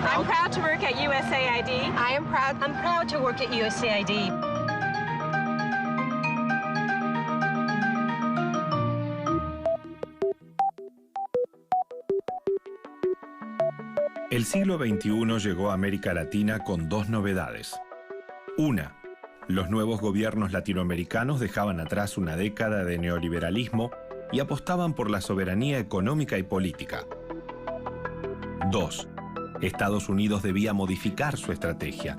I'm proud to work at USAID. I'm proud to work at USAID. El siglo XXI llegó a América Latina con dos novedades. Una, los nuevos gobiernos latinoamericanos dejaban atrás una década de neoliberalismo y apostaban por la soberanía económica y política. Dos, Estados Unidos debía modificar su estrategia.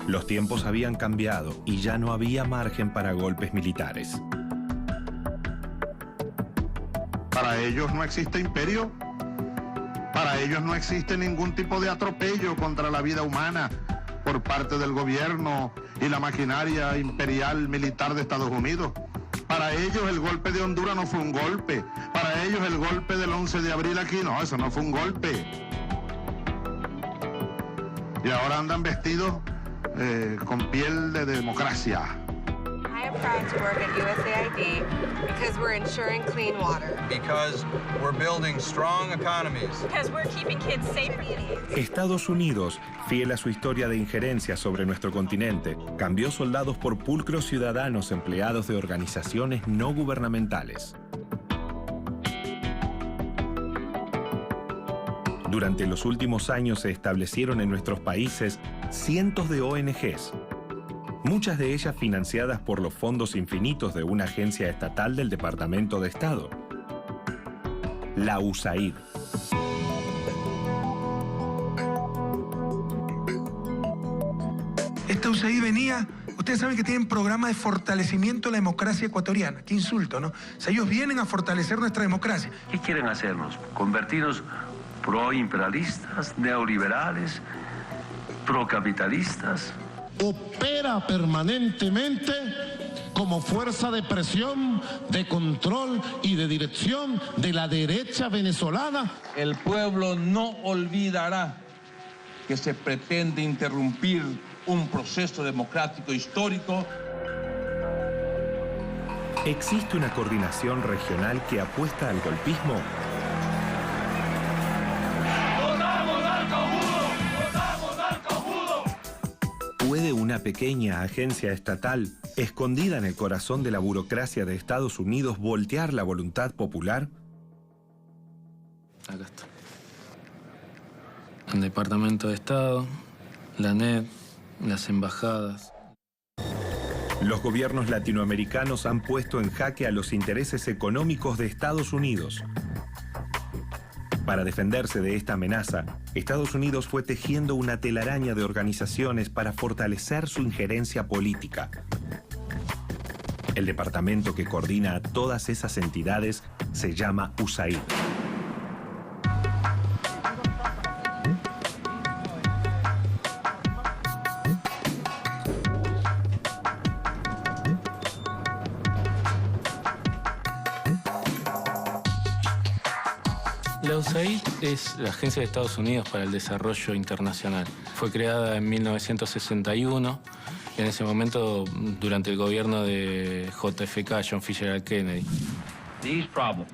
Los tiempos habían cambiado y ya no había margen para golpes militares. Para ellos no existe imperio. Para ellos no existe ningún tipo de atropello contra la vida humana por parte del gobierno y la maquinaria imperial militar de Estados Unidos. Para ellos el golpe de Honduras no fue un golpe. Para ellos el golpe del 11 de abril aquí, no, eso no fue un golpe. Y ahora andan vestidos con piel de democracia. I am proud to work at USAID because we're ensuring clean water. Because we're building strong economies. Because we're keeping kids safer. Estados Unidos, fiel a su historia de injerencia sobre nuestro continente, cambió soldados por pulcros ciudadanos empleados de organizaciones no gubernamentales. Durante los últimos años se establecieron en nuestros países cientos de ONGs, muchas de ellas financiadas por los fondos infinitos de una agencia estatal del Departamento de Estado, la USAID. Esta USAID venía, ustedes saben que tienen programas de fortalecimiento de la democracia ecuatoriana. Qué insulto, ¿no? O sea, ellos vienen a fortalecer nuestra democracia. ¿Qué quieren hacernos? ¿Convertirnos proimperialistas, neoliberales, procapitalistas? Opera permanentemente como fuerza de presión, de control y de dirección de la derecha venezolana. El pueblo no olvidará que se pretende interrumpir un proceso democrático histórico. ¿Existe una coordinación regional que apuesta al golpismo? ¿Puede una pequeña agencia estatal, escondida en el corazón de la burocracia de Estados Unidos, voltear la voluntad popular? Acá está. El Departamento de Estado, la ANED, las embajadas. Los gobiernos latinoamericanos han puesto en jaque a los intereses económicos de Estados Unidos. Para defenderse de esta amenaza, Estados Unidos fue tejiendo una telaraña de organizaciones para fortalecer su injerencia política. El departamento que coordina a todas esas entidades se llama USAID. La USAID es la Agencia de Estados Unidos para el Desarrollo Internacional. Fue creada en 1961, en ese momento durante el gobierno de JFK, John Fitzgerald Kennedy. These problems,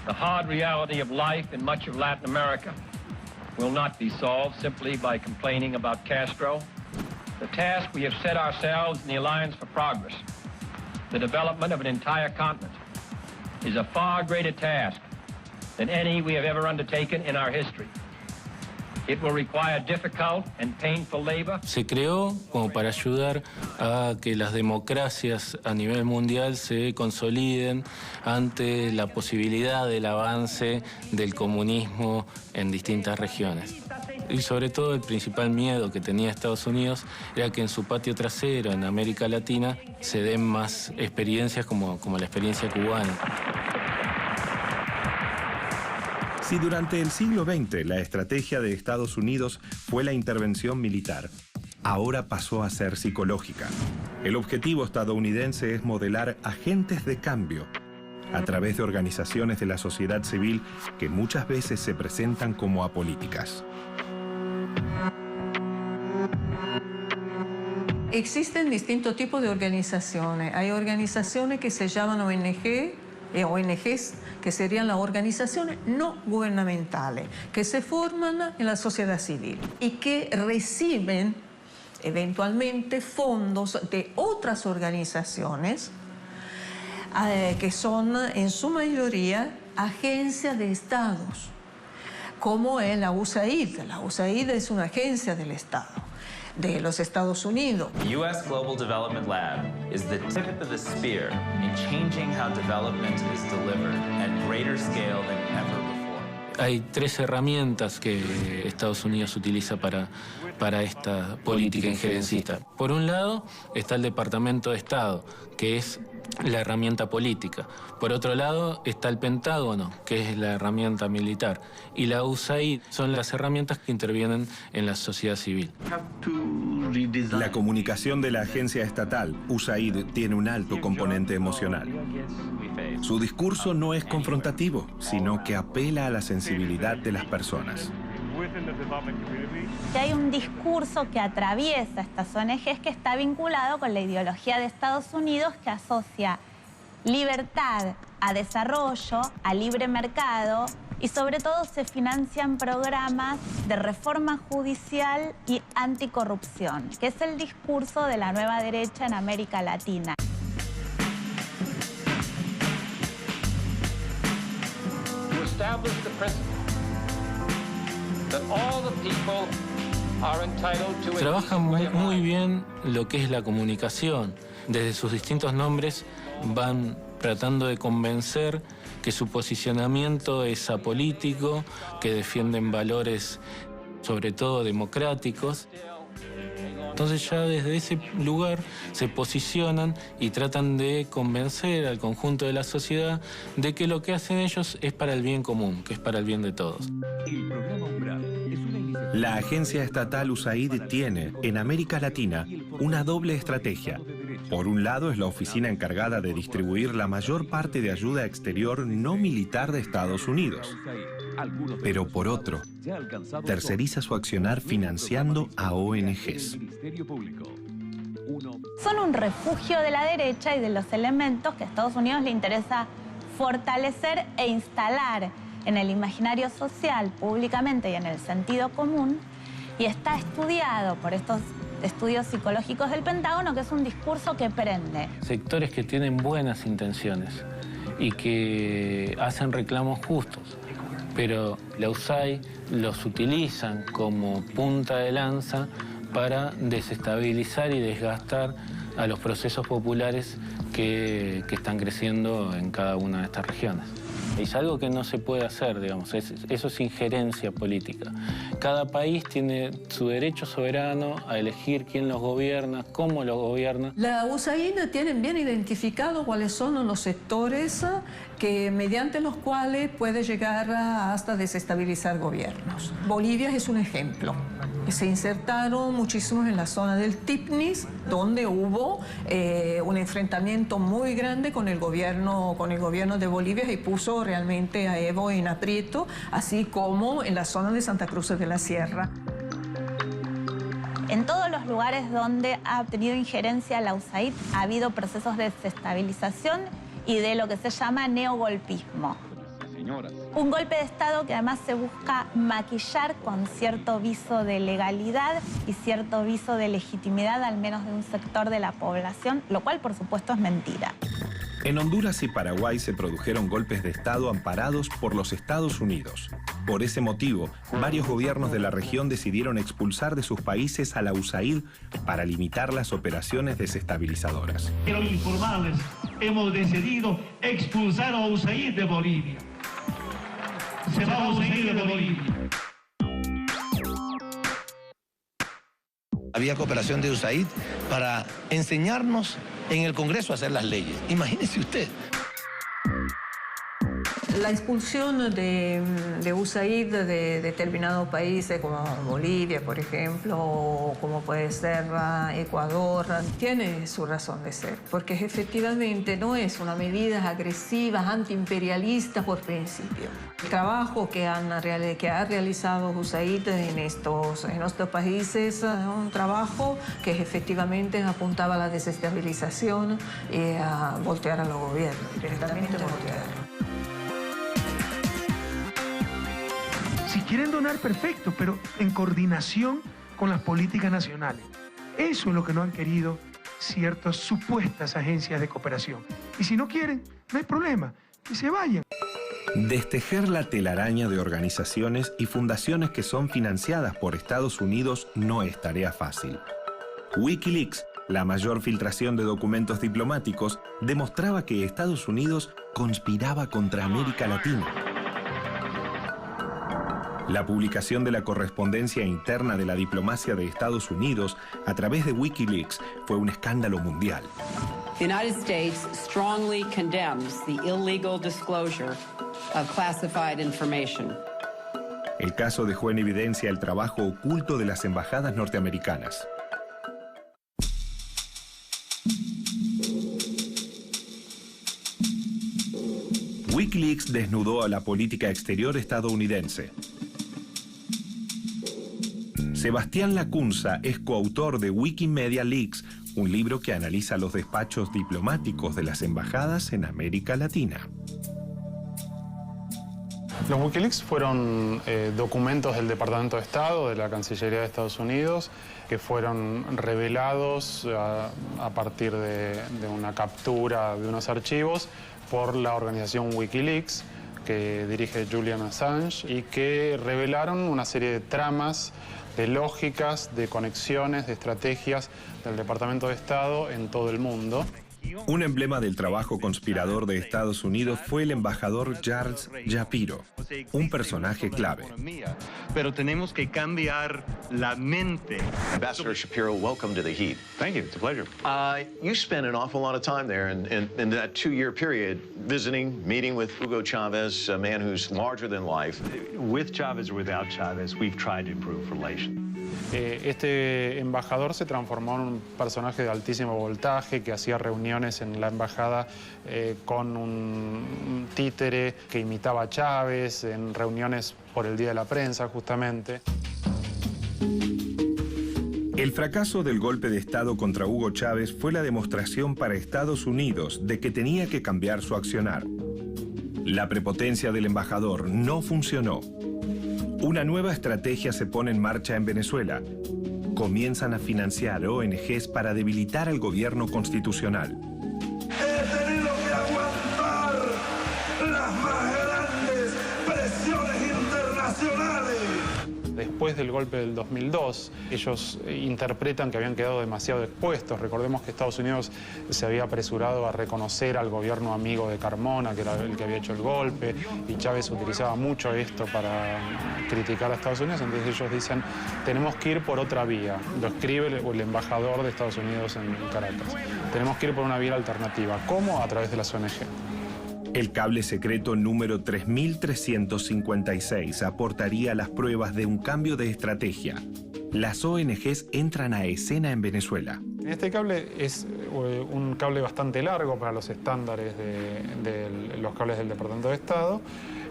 the hard reality of life in much of Latin America, will not be solved simply by complaining about Castro. The task we have set ourselves in the Alliance for Progress, the development of an entire continent, is a far greater task than any we have ever undertaken in our history. It will require difficult and painful labor. Se creó como para ayudar a que las democracias a nivel mundial se consoliden ante la posibilidad del avance del comunismo en distintas regiones. Y sobre todo el principal miedo que tenía Estados Unidos era que en su patio trasero, en América Latina, se den más experiencias como la experiencia cubana. Si durante el siglo XX la estrategia de Estados Unidos fue la intervención militar, ahora pasó a ser psicológica. El objetivo estadounidense es modelar agentes de cambio a través de organizaciones de la sociedad civil que muchas veces se presentan como apolíticas. Existen distintos tipos de organizaciones. Hay organizaciones que se llaman ONG ONGs, que serían las organizaciones no gubernamentales, que se forman en la sociedad civil y que reciben eventualmente fondos de otras organizaciones que son en su mayoría agencias de estados, como es la USAID. La USAID es una agencia del Estado, de los Estados Unidos. The U.S. Global Development Lab is the tip of the spear in changing how development is delivered at greater scale than ever before. Hay 3 herramientas que Estados Unidos utiliza para esta política injerencista. Por un lado está el Departamento de Estado, que es la herramienta política. Por otro lado está el Pentágono, que es la herramienta militar. Y la USAID son las herramientas que intervienen en la sociedad civil. La comunicación de la agencia estatal, USAID, tiene un alto componente emocional. Su discurso no es confrontativo, sino que apela a la sensibilidad de las personas. Que hay un discurso que atraviesa estas ONGs que está vinculado con la ideología de Estados Unidos, que asocia libertad a desarrollo, a libre mercado, y sobre todo se financian programas de reforma judicial y anticorrupción, que es el discurso de la nueva derecha en América Latina. To establish the principle that all the people are entitled to. Trabajan muy bien lo que es la comunicación. Desde sus distintos nombres van tratando de convencer que su posicionamiento es apolítico, que defienden valores sobre todo democráticos. Entonces ya desde ese lugar se posicionan y tratan de convencer al conjunto de la sociedad de que lo que hacen ellos es para el bien común, que es para el bien de todos. La agencia estatal USAID tiene, en América Latina, una doble estrategia. Por un lado es la oficina encargada de distribuir la mayor parte de ayuda exterior no militar de Estados Unidos. Pero por otro, terceriza su accionar financiando a ONGs. Son un refugio de la derecha y de los elementos que a Estados Unidos le interesa fortalecer e instalar en el imaginario social, públicamente y en el sentido común, y está estudiado por estos estudios psicológicos del Pentágono, que es un discurso que prende. Sectores que tienen buenas intenciones y que hacen reclamos justos, pero la USAID los utilizan como punta de lanza para desestabilizar y desgastar a los procesos populares que están creciendo en cada una de estas regiones. Es algo que no se puede hacer, digamos, eso es injerencia política. Cada país tiene su derecho soberano a elegir quién los gobierna, cómo los gobierna. La USAID tiene bien identificado cuáles son los sectores que, mediante los cuales puede llegar hasta desestabilizar gobiernos. Bolivia es un ejemplo. Se insertaron muchísimos en la zona del Tipnis, donde hubo un enfrentamiento muy grande con el gobierno de Bolivia y puso realmente a Evo en aprieto, así como en la zona de Santa Cruz de la Sierra. En todos los lugares donde ha tenido injerencia la USAID ha habido procesos de desestabilización y de lo que se llama neogolpismo. Un golpe de Estado que además se busca maquillar con cierto viso de legalidad y cierto viso de legitimidad, al menos de un sector de la población, lo cual por supuesto es mentira. En Honduras y Paraguay se produjeron golpes de Estado amparados por los Estados Unidos. Por ese motivo, varios gobiernos de la región decidieron expulsar de sus países a la USAID para limitar las operaciones desestabilizadoras. Quiero informarles, hemos decidido expulsar a USAID de Bolivia. Se va a USAID de Bolivia. Había cooperación de USAID para enseñarnos en el Congreso a hacer las leyes. Imagínese usted. La expulsión de USAID de determinados países como Bolivia, por ejemplo, o como puede ser Ecuador, tiene su razón de ser, porque efectivamente no es una medida agresiva, antiimperialista por principio. El trabajo que ha realizado USAID en estos países es un trabajo que efectivamente apuntaba a la desestabilización y a voltear a los gobiernos, directamente voltear. Si quieren donar, perfecto, pero en coordinación con las políticas nacionales. Eso es lo que no han querido ciertas supuestas agencias de cooperación. Y si no quieren, no hay problema, que se vayan. Destejer la telaraña de organizaciones y fundaciones que son financiadas por Estados Unidos no es tarea fácil. Wikileaks, la mayor filtración de documentos diplomáticos, demostraba que Estados Unidos conspiraba contra América Latina. La publicación de la correspondencia interna de la diplomacia de Estados Unidos a través de Wikileaks fue un escándalo mundial. The United States strongly condemns the illegal disclosure of classified information. El caso dejó en evidencia el trabajo oculto de las embajadas norteamericanas. Wikileaks desnudó a la política exterior estadounidense. Sebastián Lacunza es coautor de Wikimedia Leaks, un libro que analiza los despachos diplomáticos de las embajadas en América Latina. Los Wikileaks fueron documentos del Departamento de Estado, de la Cancillería de Estados Unidos, que fueron revelados a partir de una captura de unos archivos por la organización Wikileaks, que dirige Julian Assange, y que revelaron una serie de tramas, de lógicas, de conexiones, de estrategias del Departamento de Estado en todo el mundo. Un emblema del trabajo conspirador de Estados Unidos fue el embajador Charles Shapiro, un personaje clave. Pero tenemos que cambiar la mente. Ambassador Shapiro, welcome to the heat. Thank you. It's a pleasure. You spent an awful lot of time there in that 2-year period visiting, meeting with Hugo Chavez, a man who's larger than life. With Chavez or without Chavez, we've tried to improve relations. Este embajador se transformó en un personaje de altísimo voltaje que hacía reuniones en la embajada con un títere que imitaba a Chávez, en reuniones por el Día de la Prensa, justamente. El fracaso del golpe de Estado contra Hugo Chávez fue la demostración para Estados Unidos de que tenía que cambiar su accionar. La prepotencia del embajador no funcionó. Una nueva estrategia se pone en marcha en Venezuela. Comienzan a financiar ONGs para debilitar al gobierno constitucional. He tenido que aguantar las más grandes presiones internacionales. Después del golpe del 2002, ellos interpretan que habían quedado demasiado expuestos. Recordemos que Estados Unidos se había apresurado a reconocer al gobierno amigo de Carmona, que era el que había hecho el golpe, y Chávez utilizaba mucho esto para criticar a Estados Unidos. Entonces ellos dicen, tenemos que ir por otra vía. Lo escribe el embajador de Estados Unidos en Caracas. Tenemos que ir por una vía alternativa. ¿Cómo? A través de las ONG. El cable secreto número 3356 aportaría las pruebas de un cambio de estrategia. Las ONGs entran a escena en Venezuela. Este cable es un cable bastante largo para los estándares de los cables del Departamento de Estado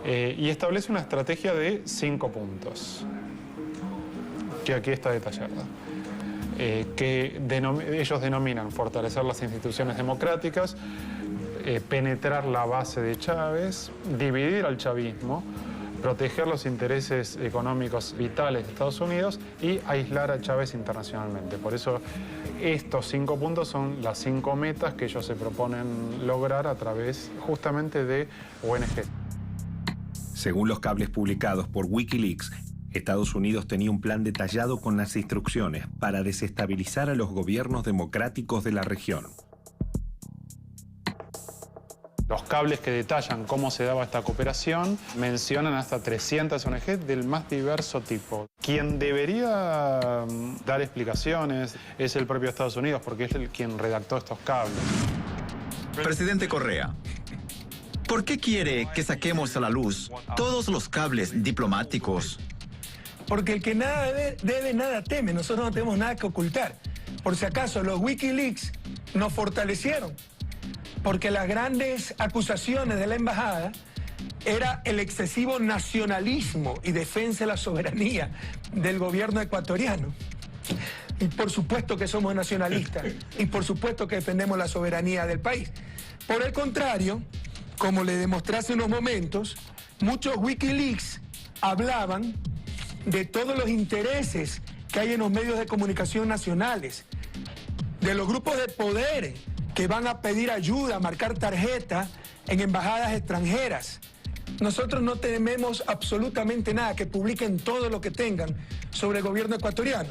y establece una estrategia de 5 puntos, que aquí está detallada. Que ellos denominan fortalecer las instituciones democráticas, penetrar la base de Chávez, dividir al chavismo, proteger los intereses económicos vitales de Estados Unidos y aislar a Chávez internacionalmente. Por eso estos 5 puntos son las 5 metas que ellos se proponen lograr a través justamente de ONG. Según los cables publicados por Wikileaks, Estados Unidos tenía un plan detallado con las instrucciones para desestabilizar a los gobiernos democráticos de la región. Los cables que detallan cómo se daba esta cooperación mencionan hasta 300 ONG del más diverso tipo. Quien debería dar explicaciones es el propio Estados Unidos, porque es quien redactó estos cables. Presidente Correa, ¿Por qué quiere que saquemos a la luz todos los cables diplomáticos? Porque el que nada debe, nada teme. Nosotros no tenemos nada que ocultar. Por si acaso, los Wikileaks nos fortalecieron. Porque las grandes acusaciones de la embajada era el excesivo nacionalismo y defensa de la soberanía del gobierno ecuatoriano. Y por supuesto que somos nacionalistas y por supuesto que defendemos la soberanía del país. Por el contrario, como le demostré hace unos momentos, muchos Wikileaks hablaban de todos los intereses que hay en los medios de comunicación nacionales, de los grupos de poder que van a pedir ayuda, a marcar tarjeta en embajadas extranjeras. Nosotros no tememos absolutamente nada, que publiquen todo lo que tengan sobre el gobierno ecuatoriano,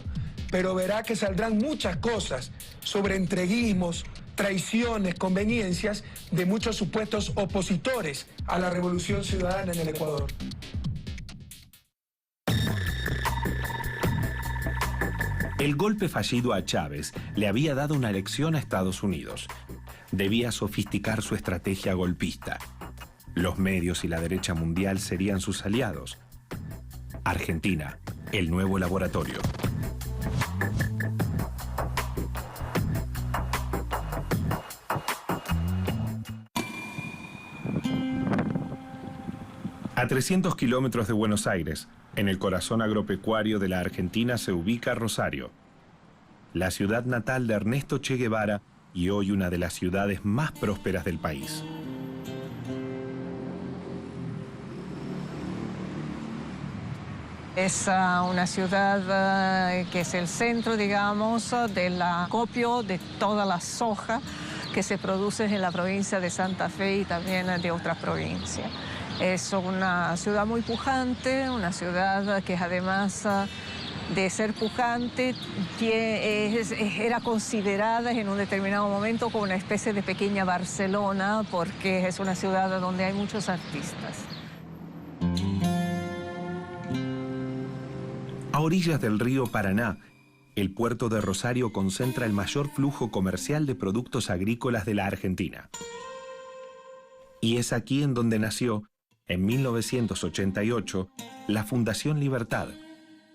pero verá que saldrán muchas cosas sobre entreguismos, traiciones, conveniencias de muchos supuestos opositores a la revolución ciudadana en el Ecuador. El golpe fallido a Chávez le había dado una lección a Estados Unidos. Debía sofisticar su estrategia golpista. Los medios y la derecha mundial serían sus aliados. Argentina, el nuevo laboratorio. A 300 kilómetros de Buenos Aires, en el corazón agropecuario de la Argentina, se ubica Rosario, la ciudad natal de Ernesto Che Guevara y hoy una de las ciudades más prósperas del país. Es una ciudad que es el centro, digamos, del acopio de toda la soja que se produce en la provincia de Santa Fe y también de otras provincias. Es una ciudad muy pujante, una ciudad que además de ser pujante era considerada en un determinado momento como una especie de pequeña Barcelona, porque es una ciudad donde hay muchos artistas. A orillas del río Paraná, el puerto de Rosario concentra el mayor flujo comercial de productos agrícolas de la Argentina. Y es aquí en donde nació, en 1988, la Fundación Libertad,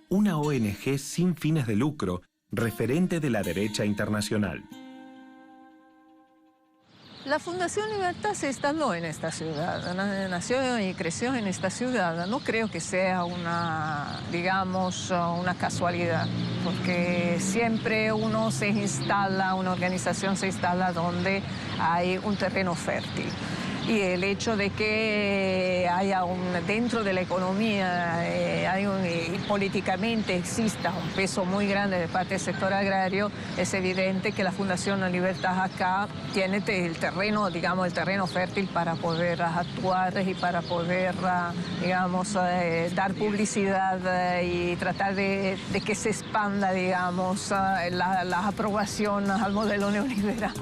una ONG sin fines de lucro, referente de la derecha internacional. La Fundación Libertad se instaló en esta ciudad, nació y creció en esta ciudad. No creo que sea una casualidad, porque siempre una organización se instala donde hay un terreno fértil. Y el hecho de que haya dentro de la economía y políticamente exista un peso muy grande de parte del sector agrario, es evidente que la Fundación La Libertad acá tiene el terreno, el terreno fértil para poder actuar y para poder, dar publicidad y tratar de que se expanda, la aprobación al modelo neoliberal.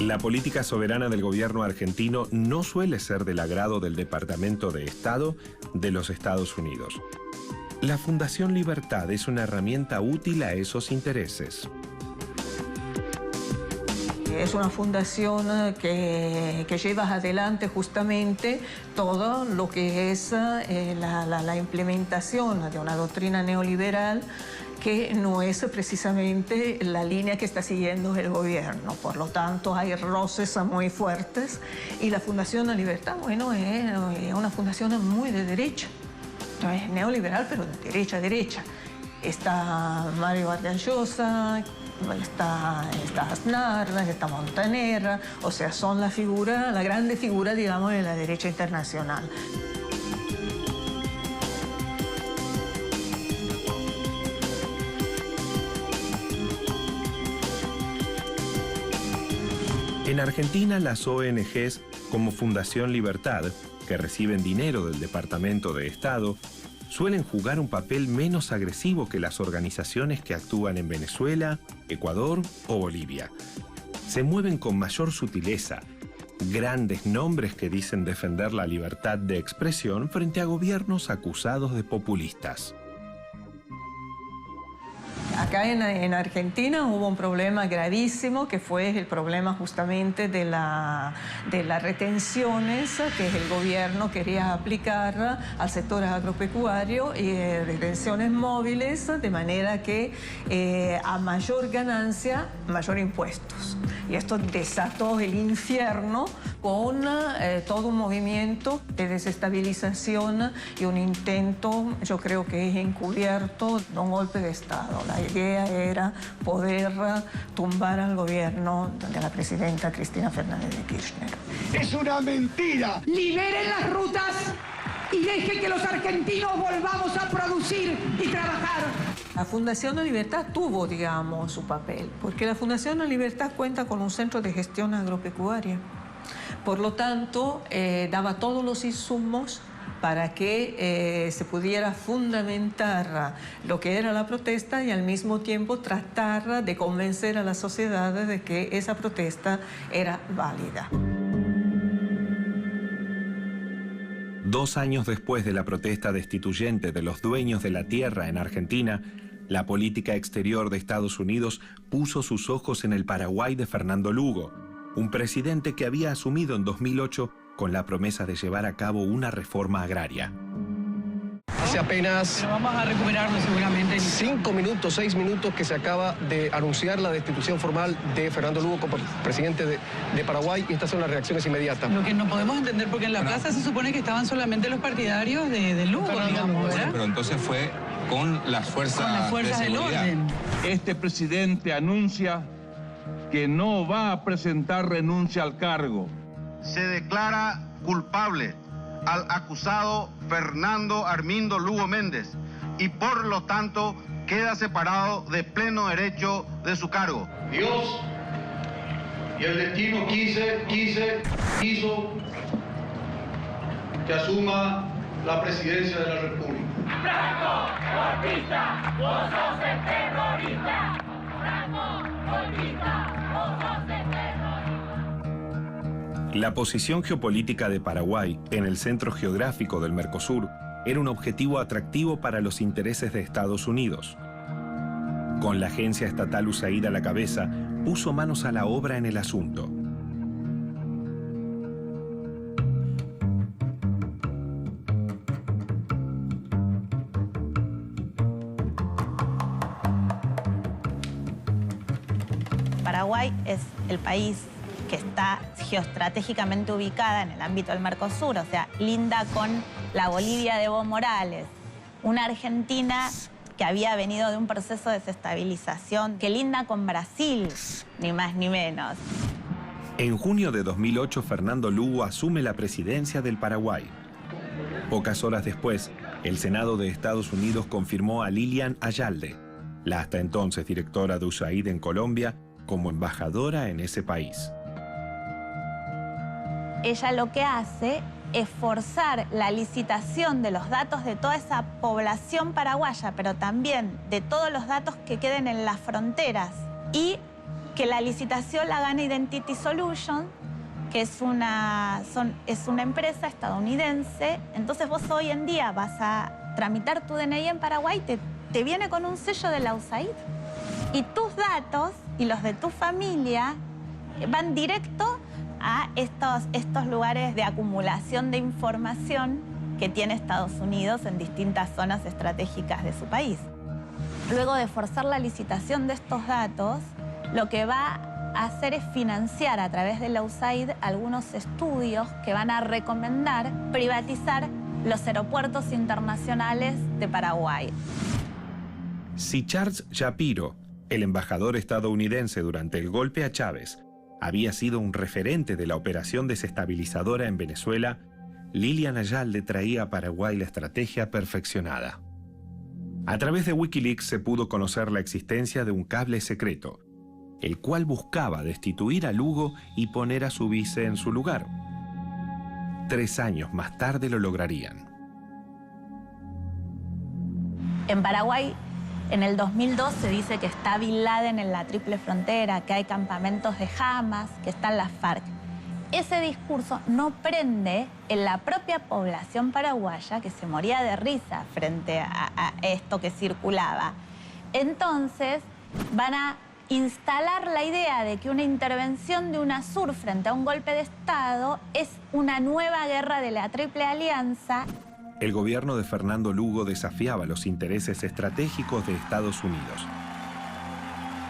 La política soberana del gobierno argentino no suele ser del agrado del Departamento de Estado de los Estados Unidos. La Fundación Libertad es una herramienta útil a esos intereses. Es una fundación que lleva adelante justamente todo lo que es la implementación de una doctrina neoliberal que no es precisamente la línea que está siguiendo el gobierno. Por lo tanto, hay roces muy fuertes y la Fundación La Libertad, es una fundación muy de derecha. No es neoliberal, pero de derecha a derecha. Está Mario Vargas Llosa, está Aznar, está Montaner, o sea, son la grande figura, de la derecha internacional. En Argentina, las ONGs como Fundación Libertad, que reciben dinero del Departamento de Estado, suelen jugar un papel menos agresivo que las organizaciones que actúan en Venezuela, Ecuador o Bolivia. Se mueven con mayor sutileza, grandes nombres que dicen defender la libertad de expresión frente a gobiernos acusados de populistas. Acá en Argentina hubo un problema gravísimo que fue el problema justamente de las retenciones que el gobierno quería aplicar al sector agropecuario y retenciones móviles, de manera que a mayor ganancia, mayor impuestos. Y esto desató el infierno con todo un movimiento de desestabilización y un intento, yo creo que es encubierto, de un golpe de Estado. La idea era poder tumbar al gobierno de la presidenta Cristina Fernández de Kirchner. Es una mentira. Liberen las rutas y dejen que los argentinos volvamos a producir y trabajar. La Fundación La Libertad tuvo, digamos, su papel, porque la Fundación La Libertad cuenta con un centro de gestión agropecuaria. Por lo tanto, daba todos los insumos para que se pudiera fundamentar lo que era la protesta y al mismo tiempo tratar de convencer a la sociedad de que esa protesta era válida. 2 años después de la protesta destituyente de los dueños de la tierra en Argentina, la política exterior de Estados Unidos puso sus ojos en el Paraguay de Fernando Lugo, un presidente que había asumido en 2008 con la promesa de llevar a cabo una reforma agraria. Hace apenas vamos a recuperarlo seguramente. 5 minutos, 6 minutos que se acaba de anunciar la destitución formal de Fernando Lugo como presidente de Paraguay, y estas son las reacciones inmediatas. Lo que no podemos entender, porque en la plaza se supone que estaban solamente los partidarios de Lugo, digamos, ¿verdad? Pero entonces fue con las fuerzas del orden. Este presidente anuncia que no va a presentar renuncia al cargo. Se declara culpable al acusado Fernando Armindo Lugo Méndez y por lo tanto queda separado de pleno derecho de su cargo. Dios y el destino quiso que asuma la presidencia de la República. ¡Franco, golpista! ¡Vos sos el terrorista! ¡Franco, golpista! ¡Vos sos el terrorista! La posición geopolítica de Paraguay en el centro geográfico del Mercosur era un objetivo atractivo para los intereses de Estados Unidos. Con la agencia estatal USAID a la cabeza, puso manos a la obra en el asunto. Paraguay es el país que está geoestratégicamente ubicada en el ámbito del Mercosur, o sea, linda con la Bolivia de Evo Morales, una Argentina que había venido de un proceso de desestabilización, que linda con Brasil, ni más ni menos. En junio de 2008, Fernando Lugo asume la presidencia del Paraguay. Pocas horas después, el Senado de Estados Unidos confirmó a Lilian Ayalde, la hasta entonces directora de USAID en Colombia, como embajadora en ese país. Ella lo que hace es forzar la licitación de los datos de toda esa población paraguaya, pero también de todos los datos que queden en las fronteras, y que la licitación la gane Identity Solutions, que es una empresa estadounidense. Entonces vos hoy en día vas a tramitar tu DNI en Paraguay, te viene con un sello de la USAID, y tus datos y los de tu familia van directo a estos lugares de acumulación de información que tiene Estados Unidos en distintas zonas estratégicas de su país. Luego de forzar la licitación de estos datos, lo que va a hacer es financiar a través de la USAID algunos estudios que van a recomendar privatizar los aeropuertos internacionales de Paraguay. Si Charles Shapiro, el embajador estadounidense durante el golpe a Chávez, había sido un referente de la operación desestabilizadora en Venezuela, Lilian Ayalde traía a Paraguay la estrategia perfeccionada. A través de Wikileaks se pudo conocer la existencia de un cable secreto, el cual buscaba destituir a Lugo y poner a su vice en su lugar. 3 años más tarde lo lograrían. En Paraguay, en el 2002 se dice que está Bin Laden en la triple frontera, que hay campamentos de Hamas, que están las FARC. Ese discurso no prende en la propia población paraguaya, que se moría de risa frente a esto que circulaba. entonces van a instalar la idea de que una intervención de UNASUR frente a un golpe de Estado es una nueva guerra de la Triple Alianza. El gobierno de Fernando Lugo desafiaba los intereses estratégicos de Estados Unidos.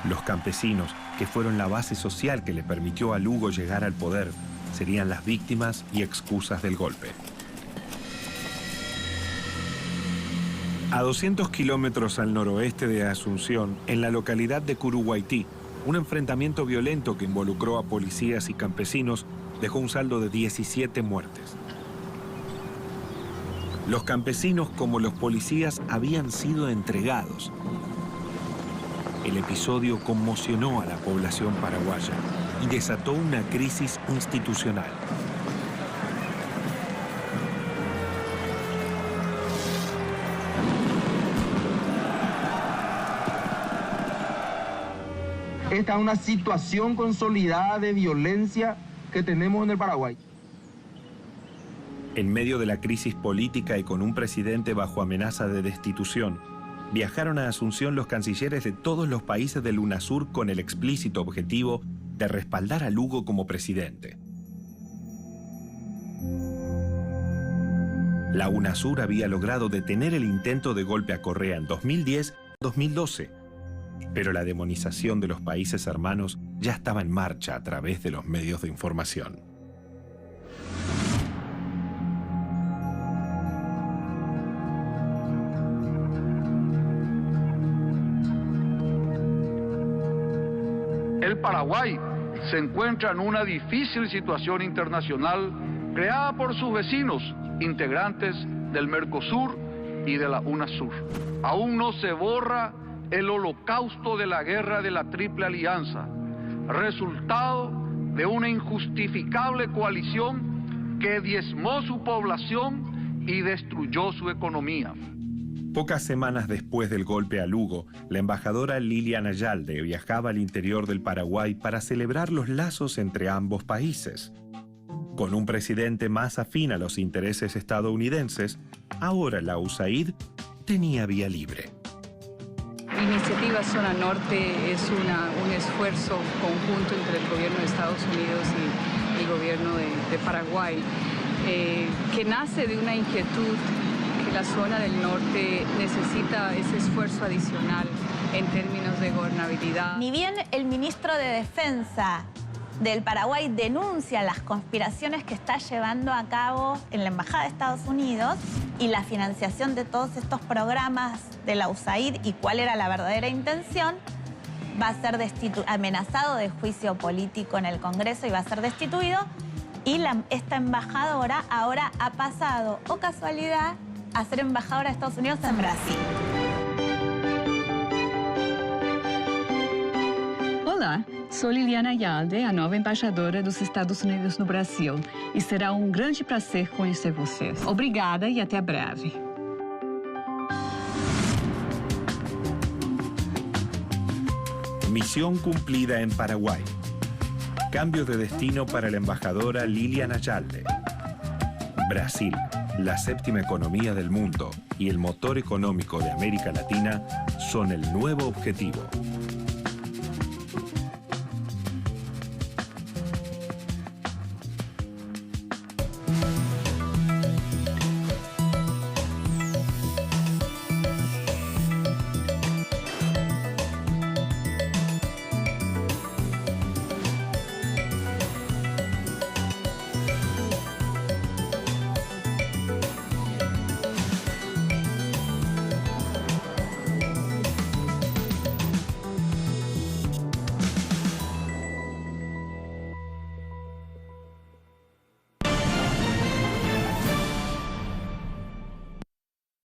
Los campesinos, que fueron la base social que le permitió a Lugo llegar al poder, serían las víctimas y excusas del golpe. A 200 kilómetros al noroeste de Asunción, en la localidad de Curuguaití, un enfrentamiento violento que involucró a policías y campesinos dejó un saldo de 17 muertes. Los campesinos, como los policías, habían sido entregados. El episodio conmocionó a la población paraguaya y desató una crisis institucional. Esta es una situación consolidada de violencia que tenemos en el Paraguay. En medio de la crisis política y con un presidente bajo amenaza de destitución, viajaron a Asunción los cancilleres de todos los países del UNASUR con el explícito objetivo de respaldar a Lugo como presidente. La UNASUR había logrado detener el intento de golpe a Correa en 2010-2012, pero la demonización de los países hermanos ya estaba en marcha a través de los medios de información. El Paraguay se encuentra en una difícil situación internacional creada por sus vecinos, integrantes del Mercosur y de la UNASUR. Aún no se borra el holocausto de la guerra de la Triple Alianza, resultado de una injustificable coalición que diezmó su población y destruyó su economía. Pocas semanas después del golpe a Lugo, la embajadora Lilian Ayalde viajaba al interior del Paraguay para celebrar los lazos entre ambos países. Con un presidente más afín a los intereses estadounidenses, ahora la USAID tenía vía libre. Iniciativa Zona Norte es un esfuerzo conjunto entre el gobierno de Estados Unidos y el gobierno de Paraguay, que nace de una inquietud que la zona del norte necesita ese esfuerzo adicional en términos de gobernabilidad. Ni bien el ministro de Defensa del Paraguay denuncia las conspiraciones que está llevando a cabo en la Embajada de Estados Unidos y la financiación de todos estos programas de la USAID y cuál era la verdadera intención, va a ser amenazado de juicio político en el Congreso y va a ser destituido. Y esta embajadora ahora ha pasado, o casualidad, a ser embajadora de Estados Unidos en Brasil. Olá, sou Liliana Ayalde, a nova embaixadora dos Estados Unidos no Brasil, e será grande prazer conhecer vocês. Obrigada e até breve. Misión cumplida en Paraguay. Cambio de destino para la embajadora Lilian Ayalde. Brasil, la séptima economía del mundo y el motor económico de América Latina, son el nuevo objetivo.